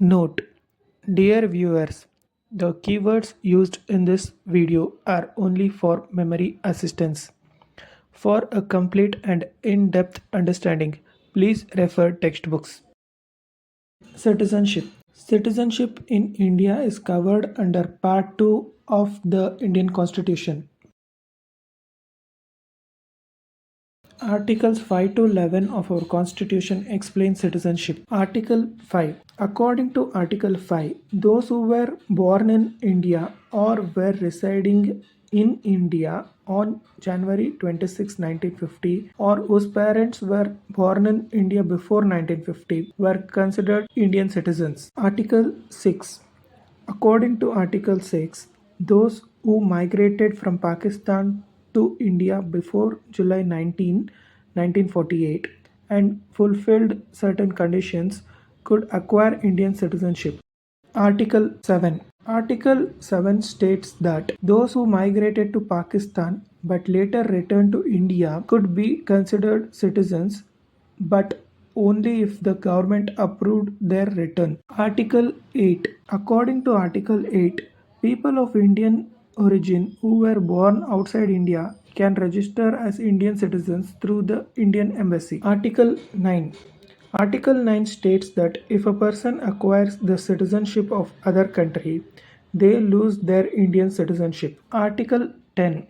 Note: Dear viewers, the keywords used in this video are only for memory assistance. For a complete and in-depth understanding, please refer textbooks. Citizenship. Citizenship in India is covered under Part 2 of the Indian Constitution. Articles 5 to 11 of our Constitution explain citizenship. Article 5. According to Article 5, those who were born in India or were residing in India on January 26, 1950, or whose parents were born in India before 1950 were considered Indian citizens. Article 6. According to Article 6, those who migrated from Pakistan to India before July 1948, and fulfilled certain conditions could acquire Indian citizenship. Article 7. Article 7 states that those who migrated to Pakistan but later returned to India could be considered citizens, but only if the government approved their return. Article 8. According to Article 8, people of Indian origin who were born outside India can register as Indian citizens through the Indian Embassy. Article 9. Article 9 states that if a person acquires the citizenship of other country, they lose their Indian citizenship. Article 10.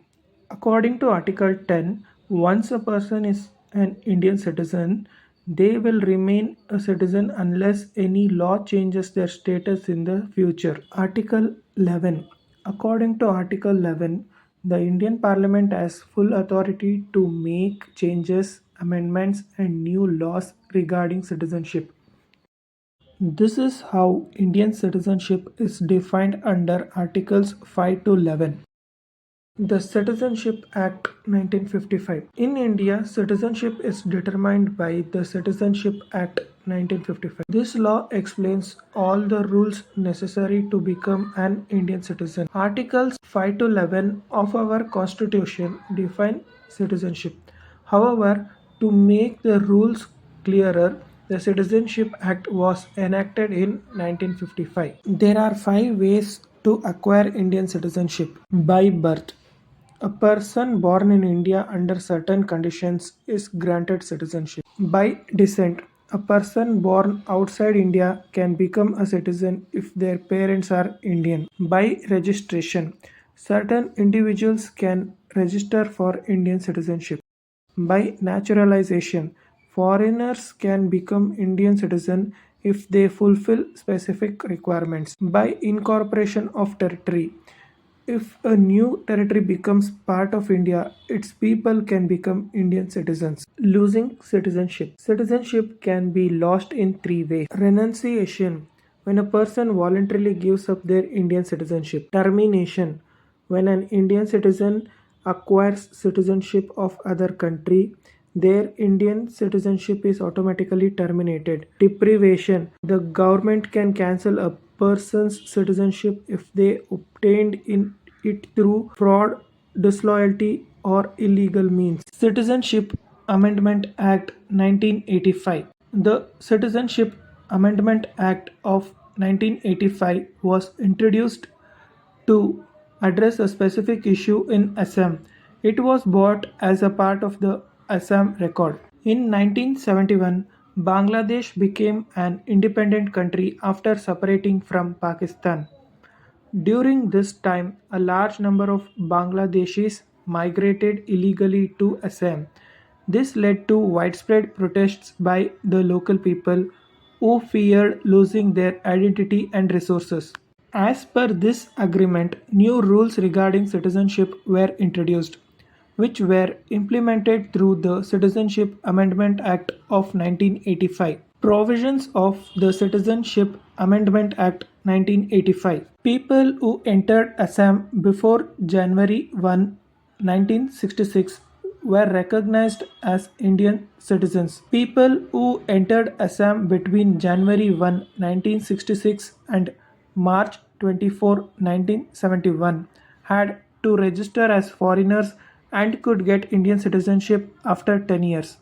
According to Article 10, once a person is an Indian citizen, they will remain a citizen unless any law changes their status in the future. Article 11. According to Article 11, the Indian Parliament has full authority to make changes, amendments, and new laws regarding citizenship. This is how Indian citizenship is defined under Articles 5 to 11. The Citizenship Act 1955. In India, citizenship is determined by the Citizenship Act 1955. This law explains all the rules necessary to become an Indian citizen. Articles 5 to 11 of our Constitution define citizenship. However, to make the rules clearer, the Citizenship Act was enacted in 1955. There are 5 ways to acquire Indian citizenship. By birth. A person born in India under certain conditions is granted citizenship. By descent. A person born outside India can become a citizen if their parents are Indian. By registration. Certain individuals can register for Indian citizenship. By naturalization, foreigners can become Indian citizen if they fulfill specific requirements. By incorporation of territory, if a new territory becomes part of India, its people can become Indian citizens. Losing citizenship. Citizenship can be lost in 3 ways. Renunciation, when a person voluntarily gives up their Indian citizenship. Termination, when an Indian citizen acquires citizenship of other country, their Indian citizenship is automatically terminated. Deprivation, the government can cancel a person's citizenship if they obtained it through fraud, disloyalty, or illegal means. Citizenship Amendment Act 1985. The Citizenship Amendment Act of 1985 was introduced to address a specific issue in Assam. It was brought as a part of the Assam Record. In 1971, Bangladesh became an independent country after separating from Pakistan. During this time, a large number of Bangladeshis migrated illegally to Assam. This led to widespread protests by the local people who feared losing their identity and resources. As per this agreement, new rules regarding citizenship were introduced, which were implemented through the Citizenship Amendment Act of 1985. Provisions of the Citizenship Amendment Act 1985. People who entered Assam before January 1, 1966 were recognized as Indian citizens. People who entered Assam between January 1, 1966 and March 24, 1971 had to register as foreigners and could get Indian citizenship after 10 years.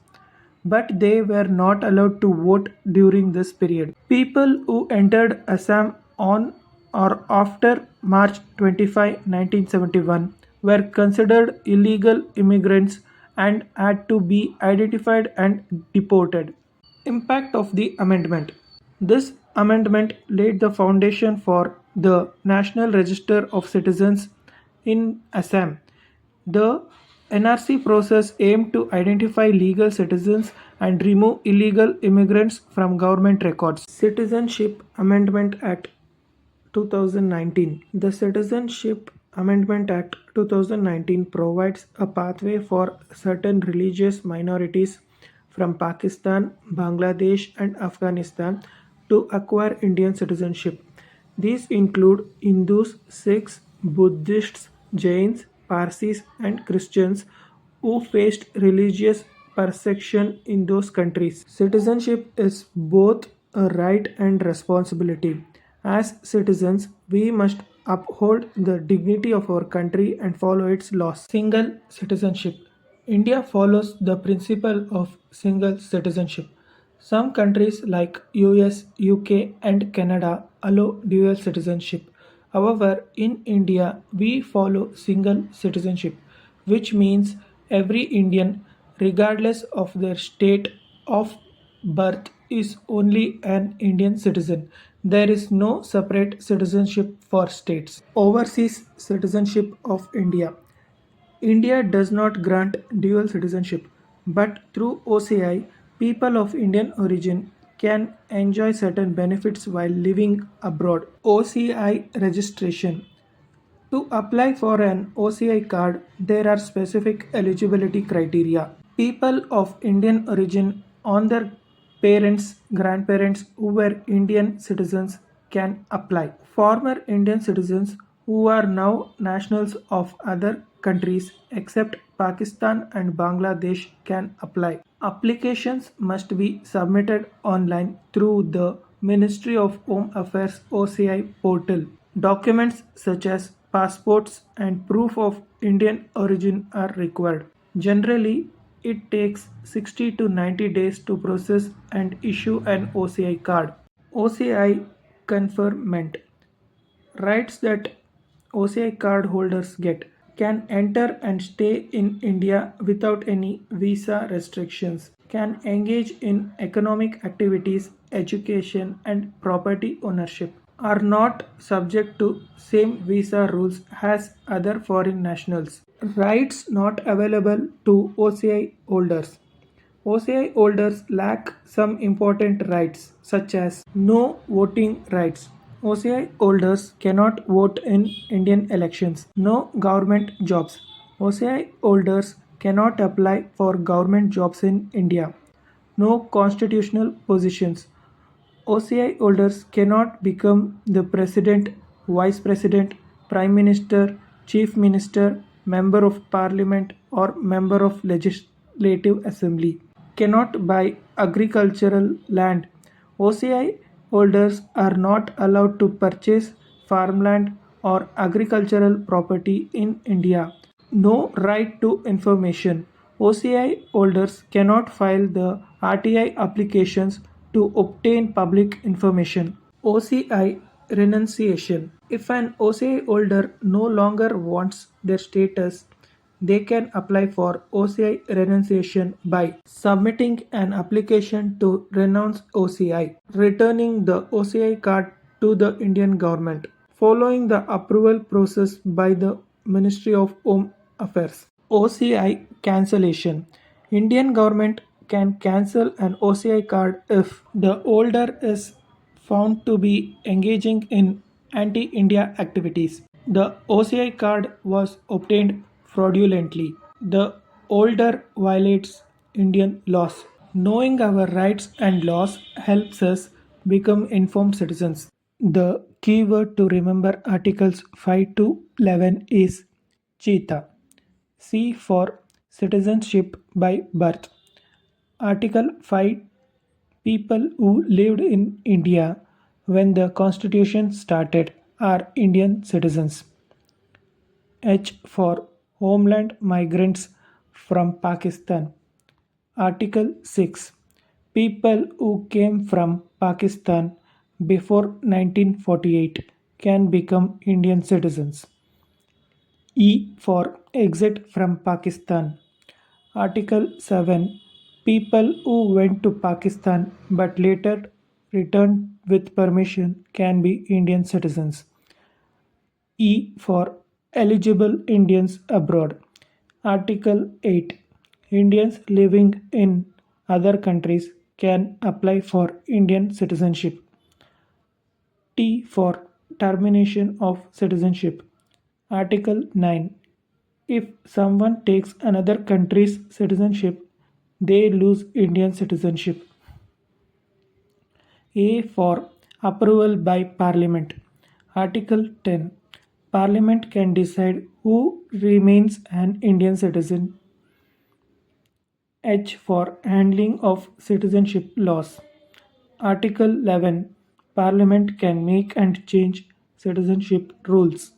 but they were not allowed to vote during this period. People who entered Assam on or after March 25, 1971 were considered illegal immigrants and had to be identified and deported. Impact of the amendment. This amendment laid the foundation for the National Register of Citizens in Assam. The NRC process aimed to identify legal citizens and remove illegal immigrants from government records. Citizenship Amendment Act 2019. The Citizenship Amendment Act 2019 provides a pathway for certain religious minorities from Pakistan, Bangladesh, and Afghanistan to acquire Indian citizenship. These include Hindus, Sikhs, Buddhists, Jains, Parsis, and Christians who faced religious persecution in those countries. Citizenship is both a right and responsibility. As citizens, we must uphold the dignity of our country and follow its laws. Single citizenship. India follows the principle of single citizenship. Some countries like US, UK, and Canada allow dual citizenship. However, in India, we follow single citizenship, which means every Indian, regardless of their state of birth, is only an Indian citizen. There is no separate citizenship for states. Overseas Citizenship of India. India does not grant dual citizenship, but through OCI, people of Indian origin can enjoy certain benefits while living abroad. OCI registration. To apply for an OCI card, there are specific eligibility criteria. People of Indian origin on their parents, grandparents who were Indian citizens can apply. Former Indian citizens who are now nationals of other countries except Pakistan and Bangladesh can apply. Applications must be submitted online through the Ministry of Home Affairs OCI portal. Documents such as passports and proof of Indian origin are required. Generally, it takes 60 to 90 days to process and issue an OCI card. OCI conferment. Rights that OCI card holders get can enter and stay in India without any visa restrictions, can engage in economic activities, education, and property ownership, are not subject to same visa rules as other foreign nationals. Rights not available to OCI holders. OCI holders lack some important rights such as no voting rights. OCI holders cannot vote in Indian elections. No government jobs. OCI holders cannot apply for government jobs in India. No constitutional positions. OCI holders cannot become the president, vice president, prime minister, chief minister, member of parliament, or member of legislative assembly. Cannot buy agricultural land. OCI holders are not allowed to purchase farmland or agricultural property in India. No right to information. OCI holders cannot file the RTI applications to obtain public information. OCI renunciation. If an OCI holder no longer wants their status, they can apply for OCI renunciation by submitting an application to renounce OCI, returning the OCI card to the Indian government, following the approval process by the Ministry of Home Affairs. OCI cancellation. Indian government can cancel an OCI card if the holder is found to be engaging in anti-India activities. The OCI card was obtained fraudulently. The holder violates Indian laws. Knowing our rights and laws helps us become informed citizens. The keyword to remember Articles 5 to 11 is cheetah. C for citizenship by birth. Article 5. People who lived in India when the constitution started are Indian citizens. H for homeland migrants from Pakistan. Article 6. People who came from Pakistan before 1948 can become Indian citizens. E for exit from Pakistan. Article 7. People who went to Pakistan but later returned with permission can be Indian citizens. E for eligible Indians abroad. Article 8. Indians living in other countries can apply for Indian citizenship. T for termination of citizenship. Article 9. If someone takes another country's citizenship, they lose Indian citizenship. A for approval by Parliament. Article 10. Parliament can decide who remains an Indian citizen. H for handling of citizenship laws. Article 11. Parliament can make and change citizenship rules.